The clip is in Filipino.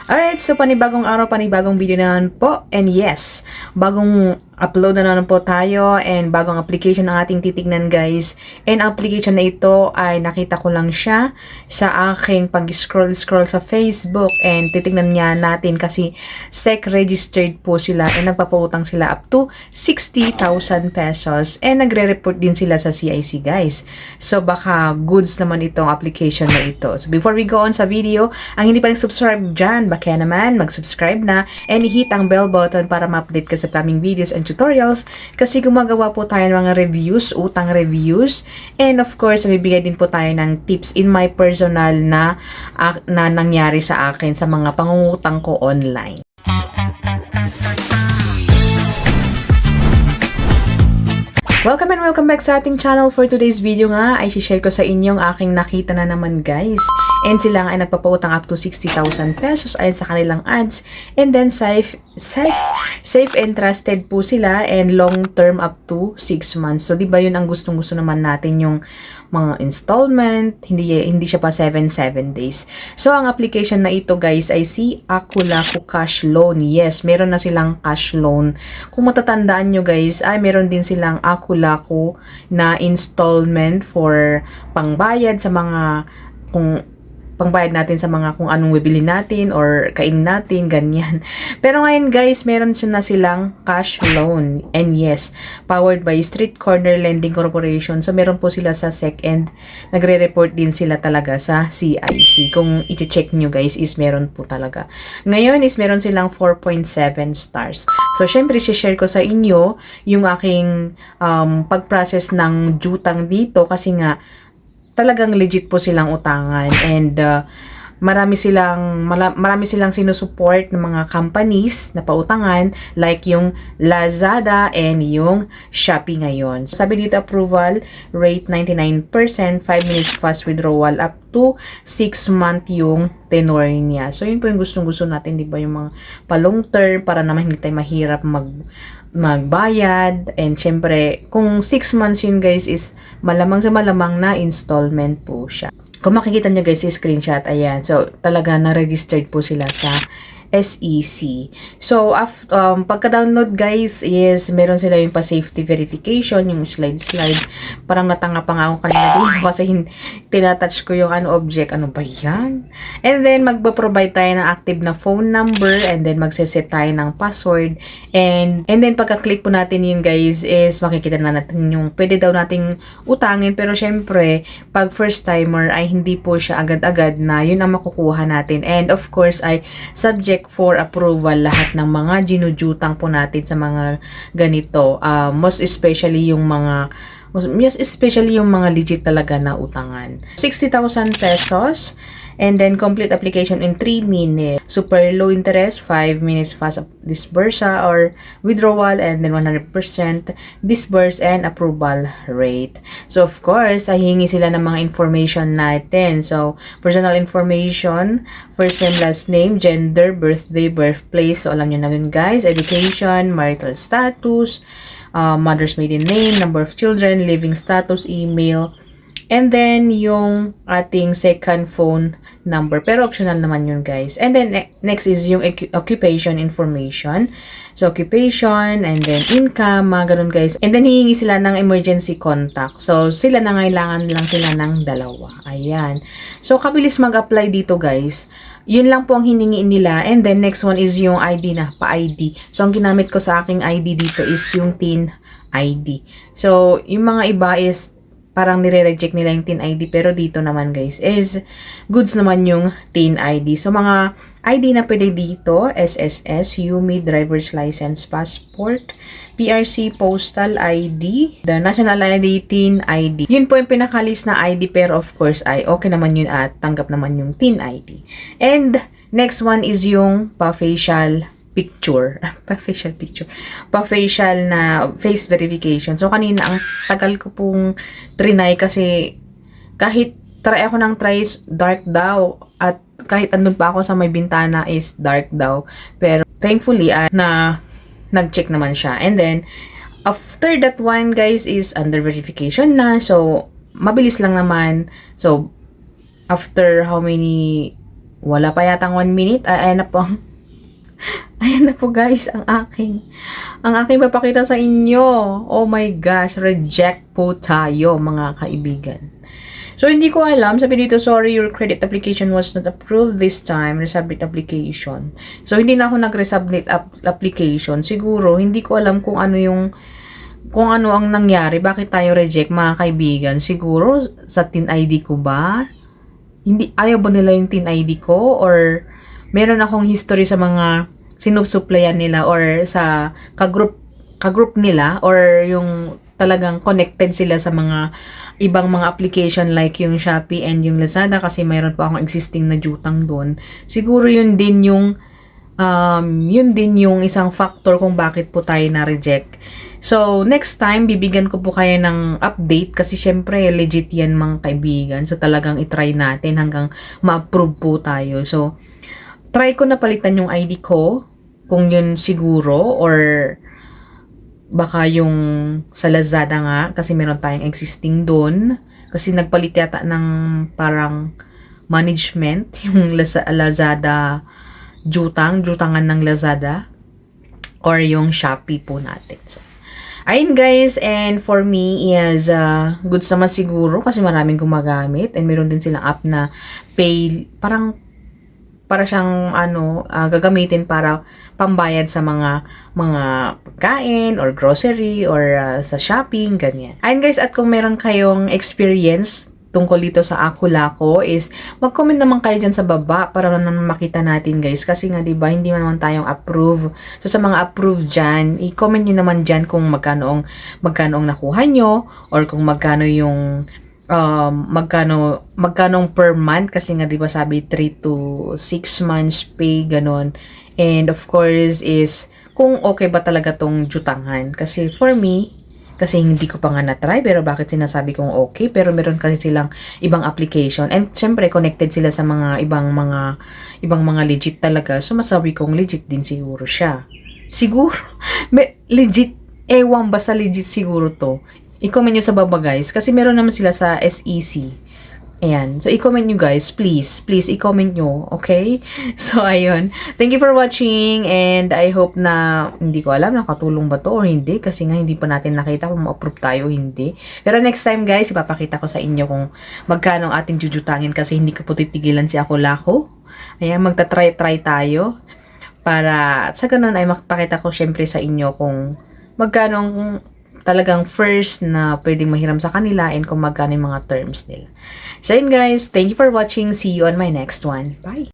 Alright, so panibagong araw, panibagong video na naman po. And yes, bagong upload na naman po tayo and bagong application ang ating titignan guys. And application na ito ay nakita ko lang siya sa aking pag-scroll sa Facebook and titignan niya natin kasi SEC registered po sila and nagpapautang sila up to 60,000 pesos and nagre-report din sila sa CIC guys. So baka goods naman itong application na ito. So before we go on sa video, ang hindi pa nag-subscribe dyan, baka naman mag-subscribe na and hit ang bell button para ma-update ka sa aming videos and tutorials kasi gumagawa po tayo ng mga reviews, utang reviews, and of course bibigay din po tayo ng tips in my personal na nangyari sa akin sa mga pangungutang ko online. Welcome and welcome back sa ating channel. For today's video nga ay share ko sa inyo ang aking nakita na naman guys. And sila nga ay nagpapautang up to 60,000 pesos ayon sa kanilang ads. And then safe and trusted po sila and long term up to 6 months. So di ba yun ang gustong-gusto naman natin, yung mga installment, hindi siya pa 7 days. So ang application na ito guys ay si Aku-Laku Cash Loan. Yes, meron na silang cash loan. Kung matatandaan nyo guys, ay meron din silang Aku-Laku na installment for pangbayad sa mga pangbayad natin sa mga kung anong bibili natin or kainin natin, ganyan. Pero ngayon guys, meron na silang cash loan. And yes, powered by Street Corner Lending Corporation. So meron po sila sa SEC and nagre-report din sila talaga sa CIC. Kung i-check nyo guys, is meron po talaga. Ngayon is meron silang 4.7 stars. So syempre, share ko sa inyo yung aking pag-process ng jutang dito kasi nga talagang legit po silang utangan and marami silang sinusupport ng mga companies na pautangan like yung Lazada and yung Shopee ngayon. Sabi dito approval rate 99%, 5 minutes fast withdrawal up to 6 month yung tenor niya. So yun po yung gustong-gusto natin, di ba, yung mga pa long term para naman hindi tayo mahirap magbayad. And syempre, kung 6 months yun guys, is malamang sa malamang na installment po siya. Kung makikita nyo guys, screenshot, ayan. So, talaga na-registered po sila sa SEC. So, pagka-download guys is meron sila yung pa-safety verification, yung slide. Parang natanga pa nga ako kanina dito kasi tinatouch ko yung object. Ano ba yan? And then, magpo-provide tayo ng active na phone number and then magse-set tayo ng password. And then, pagka-click po natin yun guys is makikita na natin yung pwede daw nating utangin. Pero syempre, pag first timer ay hindi po siya agad-agad na yun ang makukuha natin. And of course, ay subject for approval lahat ng mga ginujutang po natin sa mga ganito. Most especially yung mga legit talaga na utangan. 60,000 pesos and then complete application in 3 minutes. Super low interest, 5 minutes fast disbursa or withdrawal, and then 100% disburse and approval rate. So of course, hingi sila ng mga information natin. So personal information, first name, last name, gender, birthday, birthplace. So alam nyo na yun guys. Education, marital status, mother's maiden name, number of children, living status, email, and then yung ating second phone number. Pero optional naman yun guys. And then next is yung occupation information. So occupation and then income, mga ganun guys. And then hihingi sila ng emergency contact. So sila nangailangan lang sila ng 2. Ayan. So kabilis mag-apply dito guys. Yun lang po ang hiningi nila. And then next one is yung ID na, pa-ID. So ang ginamit ko sa aking ID dito is yung TIN ID. So yung mga iba is parang nire-reject nila yung TIN ID. Pero dito naman guys is goods naman yung TIN ID. So mga ID na pwede dito, SSS, UMI, driver's license, passport, PRC, postal ID, the national ID, TIN ID. Yun po yung pinakalis na ID, pero of course ay okay naman yun at tanggap naman yung TIN ID. And next one is yung pa-facial picture. Pa-facial na face verification. So kanina ang tagal ko pong trinay kasi kahit try ako ng try dark daw at kahit andun pa ako sa may bintana is dark daw. Pero thankfully na nag-check naman siya. And then after that one guys is under verification na. So mabilis lang naman. So after how many Wala pa yatang 1 minute. Ayan na po. Ayan na po guys, ang aking papakita sa inyo. Oh my gosh, reject po tayo mga kaibigan. So, hindi ko alam. Sabi dito, sorry, your credit application was not approved this time. Resubmit application. So, hindi na ako nag-resubmit application. Siguro, hindi ko alam kung ano ang nangyari. Bakit tayo reject, mga kaibigan? Siguro, sa TIN ID ko ba? Ayaw ba nila yung TIN ID ko? Or, meron akong history sa mga sinupsuplayan nila or sa kagroup nila or yung talagang connected sila sa mga ibang mga application like yung Shopee and yung Lazada kasi mayroon pa akong existing na jutang doon. Siguro yun din yung isang factor kung bakit po tayo na-reject. So, next time, bibigyan ko po kayo ng update kasi syempre legit yan mga kaibigan. So, talagang itry natin hanggang ma-approve po tayo. So, try ko na palitan yung ID ko kung yun siguro or baka yung sa Lazada nga kasi meron tayong existing doon kasi nagpalit yata ng parang management yung Lazada jutangan ng Lazada or yung Shopee po natin. So, ayun guys, and for me is goods naman siguro kasi maraming gumagamit and meron din silang app na pay para siyang gagamitin para pambayad sa mga pagkain or grocery or sa shopping, ganyan. Ayun guys, at kung meron kayong experience tungkol dito sa Ako-Lako is mag-comment naman kayo dyan sa baba para naman makita natin guys. Kasi nga diba, hindi naman tayong approve. So sa mga approve dyan, i-comment nyo naman dyan kung magkano ang nakuha nyo or kung magkano yung magkano per month kasi nga 'di ba sabi 3 to 6 months pay ganon. And of course is kung okay ba talaga tong jutangan kasi for me kasi hindi ko pa nga na-try pero bakit sinasabi kong okay pero meron kasi silang ibang application and syempre connected sila sa mga ibang mga legit talaga so masabi kong legit din siguro siya. Siguro legit ewan basta legit siguro to. I-comment nyo sa baba guys kasi meron naman sila sa SEC. Ayan. So, i-comment nyo guys. Please, i-comment nyo. Okay? So, ayun. Thank you for watching and I hope na hindi ko alam nakatulong ba to or hindi kasi nga hindi pa natin nakita kung ma-approve tayo o hindi. Pero next time guys, ipapakita ko sa inyo kung magkano ang ating jujutangin kasi hindi ko po titigilan si Ako-Lako. Ayan, magta-try tayo para sa ganun ay makapakita ko syempre sa inyo kung magkano talagang first na pwedeng mahiram sa kanila and kung magkano yung mga terms nila. So yun guys, thank you for watching. See you on my next one. Bye!